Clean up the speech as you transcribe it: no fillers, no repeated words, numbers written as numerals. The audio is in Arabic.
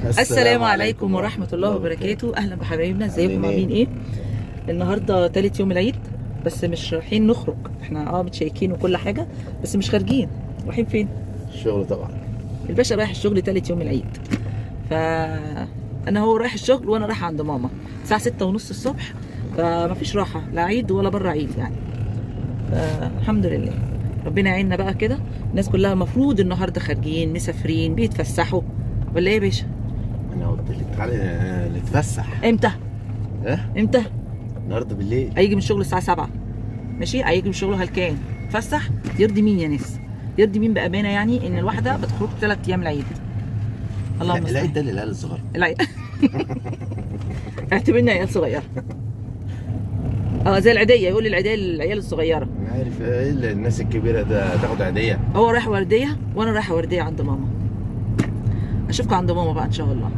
السلام عليكم ورحمة الله وبركاته. أهلا بحبايبنا، ازيكم عاملين ايه؟ النهاردة تالت يوم العيد، بس مش رايحين نخرج. احنا متشيكين وكل حاجة، بس مش خارجين. رايحين فين؟ الشغل طبعا. الباشا رايح الشغل تالت يوم العيد، فأنا هو رايح الشغل وأنا رايحة عند ماما الساعة 6:30 الصبح، فمفيش راحة لا عيد ولا بره عيد يعني. الحمد لله، ربنا يعيننا بقى كده. الناس كلها المفروض النهارده خارجين مسافرين بيتفسحوا، ولا ايه يا باشا؟ انا قلت لك تعالى نتفسح. امتى؟ امتى؟ النهارده بالليل. هيجي من الشغل الساعه 7، ماشي؟ هيجي من الشغل هلكان، اتفسح. يرضي مين يا ناس؟ يرضي مين بامانه يعني ان الواحده بتخرج 3 ايام العيد؟ اللهم صل. العيد ده للعيال الصغار. العيد اعتبرنا عيال صغيره. زي العيديه، يقول العيديه للعيال الصغيره. انا عارف ايه اللي الناس الكبيره ده تاخد عيديه. هو رايح ورديه وانا رايحه ورديه عند ماما. اشوفكم عند ماما بقى ان شاء الله.